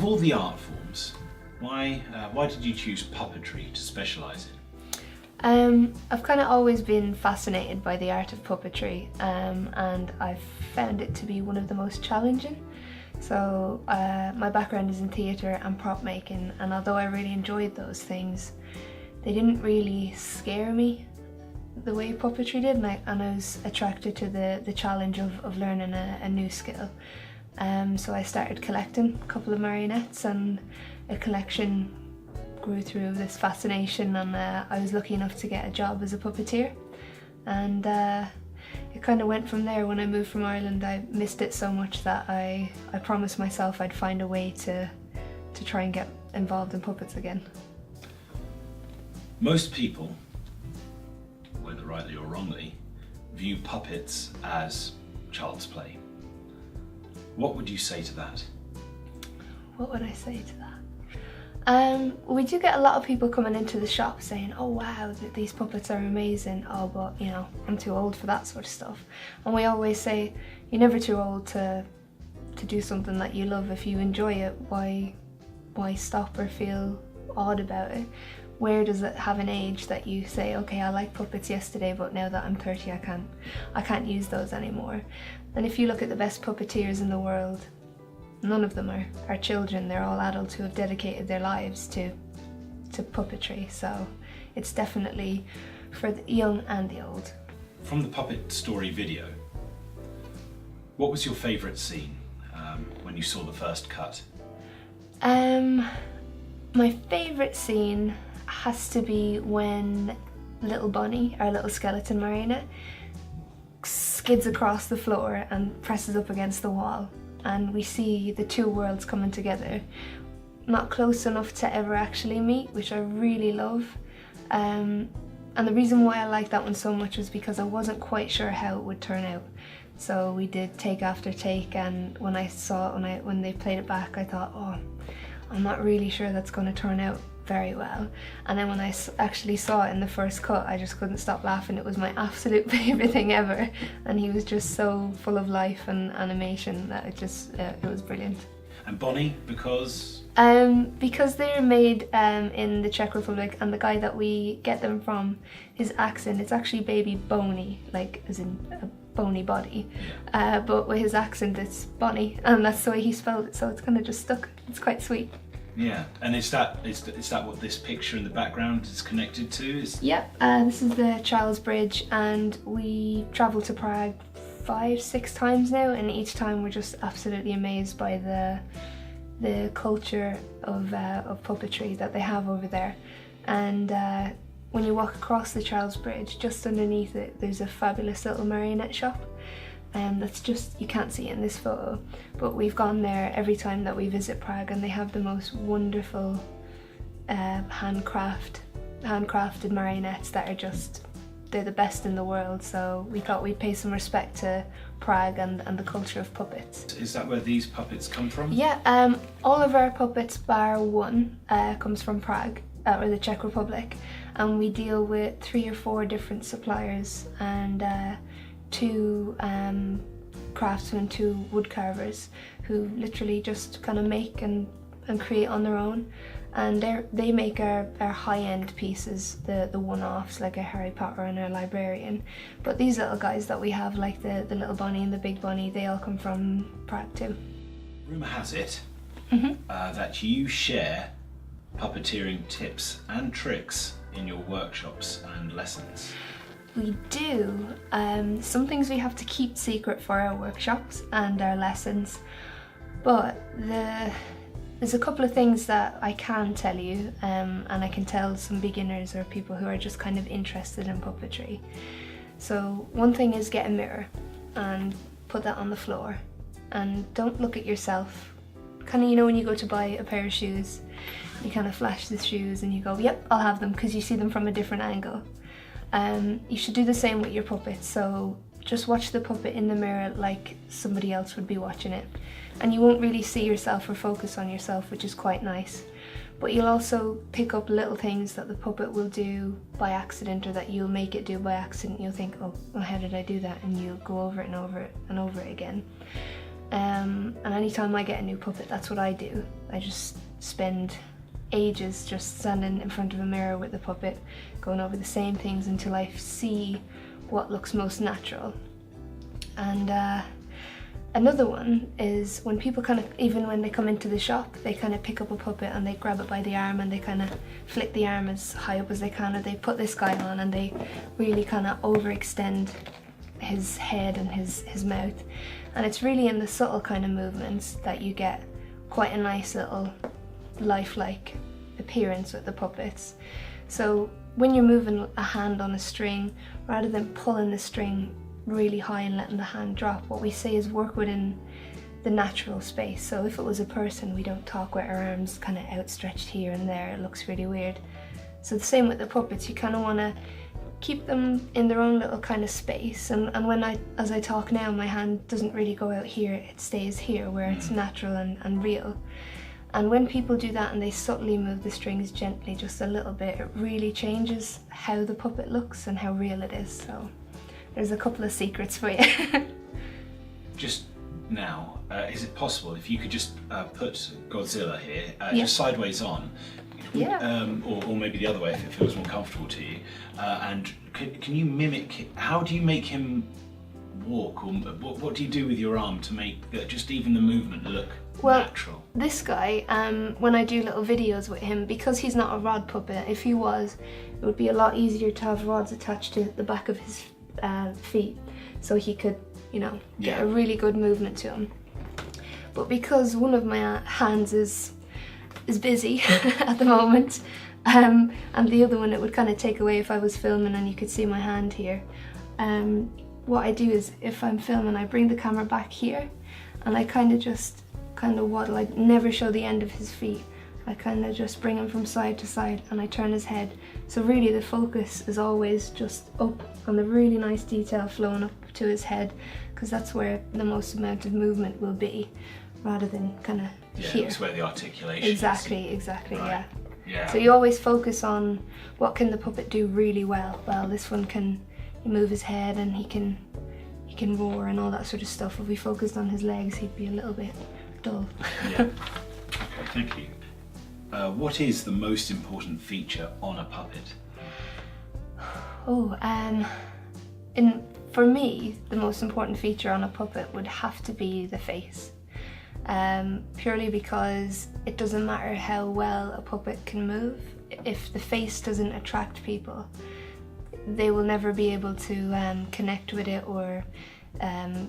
Of all the art forms, why did you choose puppetry to specialise in? I've kind of always been fascinated by the art of puppetry, and I've found it to be one of the most challenging. So my background is in theatre and prop making, and although I really enjoyed those things, they didn't really scare me the way puppetry did, and I was attracted to the challenge of learning a new skill. So I started collecting a couple of marionettes, and a collection grew through this fascination, and I was lucky enough to get a job as a puppeteer, and it kind of went from there. When I moved from Ireland, I missed it so much that I promised myself I'd find a way to try and get involved in puppets again. Most people, whether rightly or wrongly, view puppets as child's play. What would you say to that? What would I say to that? We do get a lot of people coming into the shop saying, oh wow, these puppets are amazing, oh but you know, I'm too old for that sort of stuff. And we always say, you're never too old to do something that you love. If you enjoy it, why stop or feel odd about it? Where does it have an age that you say, okay, I like puppets yesterday, but now that I'm 30 I can't use those anymore? And if you look at the best puppeteers in the world, none of them are children. They're all adults who have dedicated their lives to puppetry, so it's definitely for the young and the old. From the Puppet Story video, what was your favourite scene when you saw the first cut? My favourite scene has to be when little Bonnie, our little skeleton marionette, skids across the floor and presses up against the wall, and we see the two worlds coming together, not close enough to ever actually meet, which I really love. And the reason why I like that one so much was because I wasn't quite sure how it would turn out. So we did take after take, and when I saw it, when they played it back, I thought, oh, I'm not really sure that's going to turn out very well. And then when I actually saw it in the first cut, I just couldn't stop laughing. It was my absolute favourite thing ever, and he was just so full of life and animation that it was brilliant. And Bonnie, because? Because they're made in the Czech Republic, and the guy that we get them from, his accent, it's actually baby Boney, like as in a bony body, but with his accent it's Bonnie, and that's the way he spelled it, so it's kind of just stuck. It's quite sweet. Yeah, and is that what this picture in the background is connected to? Yep, this is the Charles Bridge, and we travelled to Prague 5-6 times now, and each time we're just absolutely amazed by the culture of puppetry that they have over there. And when you walk across the Charles Bridge, just underneath it there's a fabulous little marionette shop. That's just, you can't see it in this photo, but we've gone there every time that we visit Prague, and they have the most wonderful handcrafted marionettes that are just, they're the best in the world. So we thought we'd pay some respect to Prague and the culture of puppets. Is that where these puppets come from? Yeah, all of our puppets bar one comes from Prague, or the Czech Republic, and we deal with 3 or 4 different suppliers, and 2 craftsmen, 2 wood carvers, who literally just kind of make and create on their own. And they make our high-end pieces, the one-offs, like a Harry Potter and a librarian. But these little guys that we have, like the little Bonnie and the big Bonnie, they all come from Prague too. Rumour has it that you share puppeteering tips and tricks in your workshops and lessons. We do. Some things we have to keep secret for our workshops and our lessons, but there's a couple of things that I can tell you, and I can tell some beginners or people who are just kind of interested in puppetry. So one thing is, get a mirror and put that on the floor, and don't look at yourself. Kind of, you know, when you go to buy a pair of shoes, you kind of flash the shoes and you go, yep, I'll have them, because you see them from a different angle. You should do the same with your puppets, so just watch the puppet in the mirror like somebody else would be watching it. And you won't really see yourself or focus on yourself, which is quite nice. But you'll also pick up little things that the puppet will do by accident, or that you'll make it do by accident. You'll think, oh, well, how did I do that? And you'll go over it and over it and over it again. And anytime I get a new puppet, that's what I do. I just spend ages just standing in front of a mirror with the puppet, going over the same things until I see what looks most natural. And another one is when people kind of, even when they come into the shop, they kind of pick up a puppet and they grab it by the arm and they kind of flick the arm as high up as they can, or they put this guy on and they really kind of overextend his head and his mouth. And it's really in the subtle kind of movements that you get quite a nice little lifelike appearance with the puppets. So when you're moving a hand on a string, rather than pulling the string really high and letting the hand drop, what we say is work within the natural space. So if it was a person, we don't talk with our arms kind of outstretched here and there, it looks really weird. So the same with the puppets, you kind of want to keep them in their own little kind of space, and when as I talk now, my hand doesn't really go out here, it stays here where it's natural and real. And when people do that and they subtly move the strings gently just a little bit, it really changes how the puppet looks and how real it is. So there's a couple of secrets for you. Just now, is it possible if you could just put Godzilla here, Yeah. just sideways on, Yeah. or maybe the other way if it feels more comfortable to you, and can you mimic, how do you make him walk, or what do you do with your arm to make just even the movement look natural? This guy, when I do little videos with him, because he's not a rod puppet, if he was, it would be a lot easier to have rods attached to the back of his feet, so he could, you know, get a really good movement to him. But because one of my hands is busy at the moment, and the other one it would kind of take away if I was filming and you could see my hand here, what I do is, if I'm filming, I bring the camera back here and I kind of waddle. I never show the end of his feet. I kind of just bring him from side to side and I turn his head. So really the focus is always just up on the really nice detail flowing up to his head, because that's where the most amount of movement will be, rather than kind of here. That's where the articulation Exactly, is. yeah. Yeah. So you always focus on what can the puppet do really well. Well, this one can move his head and he can roar and all that sort of stuff. If we focused on his legs, he'd be a little bit dull. Yeah. Okay, thank you. What is the most important feature on a puppet? Oh, for me, the most important feature on a puppet would have to be the face. Purely because it doesn't matter how well a puppet can move, if the face doesn't attract people, they will never be able to connect with it, or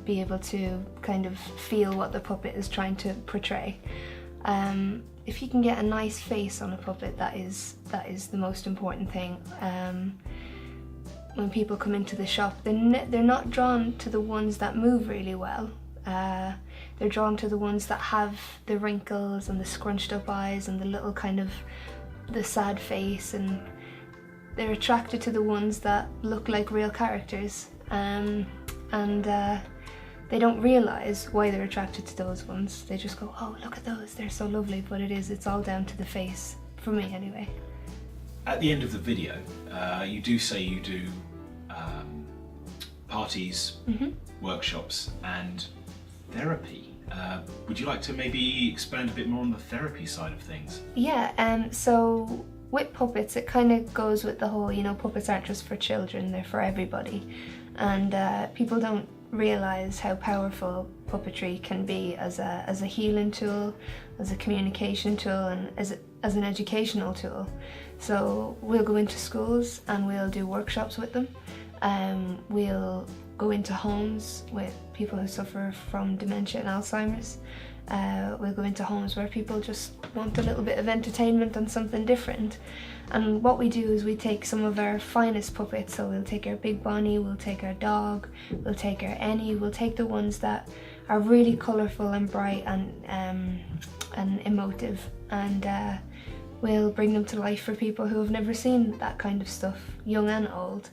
be able to kind of feel what the puppet is trying to portray. If you can get a nice face on a puppet, that is the most important thing. When people come into the shop, they're not drawn to the ones that move really well. They're drawn to the ones that have the wrinkles and the scrunched up eyes and the little kind of the sad face, and they're attracted to the ones that look like real characters, and they don't realise why they're attracted to those ones. They just go, oh, look at those, they're so lovely, but it's all down to the face, for me anyway. At the end of the video, you do say you do parties, workshops and therapy. Would you like to maybe expand a bit more on the therapy side of things? Yeah, so with puppets, it kind of goes with the whole, puppets aren't just for children, they're for everybody. And people don't realise how powerful puppetry can be as a healing tool, as a communication tool, and as an educational tool. So we'll go into schools and we'll do workshops with them. We'll go into homes with people who suffer from dementia and Alzheimer's. We'll go into homes where people just want a little bit of entertainment and something different. And what we do is we take some of our finest puppets, so we'll take our Big Bonnie, we'll take our dog, we'll take our Annie, we'll take the ones that are really colourful and bright and emotive, and we'll bring them to life for people who have never seen that kind of stuff, young and old.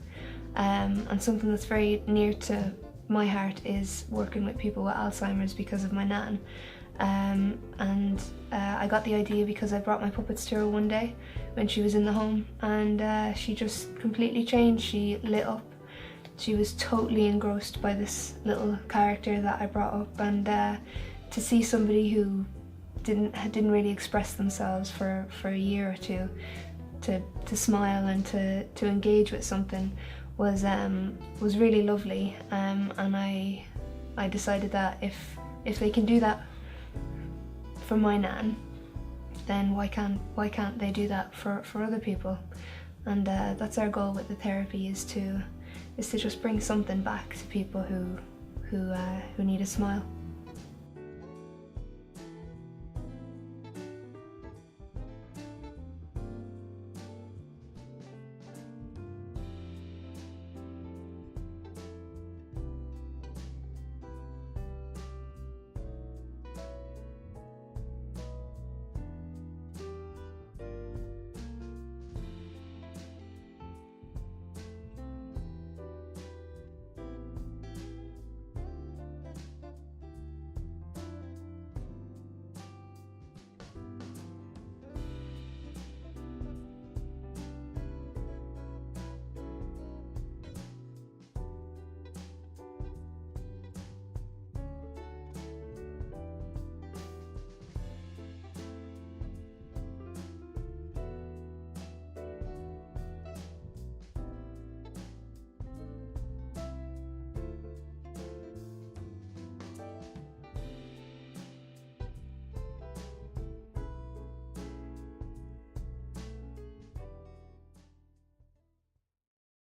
And something that's very near to my heart is working with people with Alzheimer's because of my nan. I got the idea because I brought my puppets to her one day when she was in the home, and she just completely changed. She lit up, she was totally engrossed by this little character that I brought up, and to see somebody who didn't really express themselves for a year or two to smile and to engage with something was really lovely, and I decided that if they can do that for my nan, then why can't they do that for other people? And that's our goal with the therapy, is to just bring something back to people who need a smile.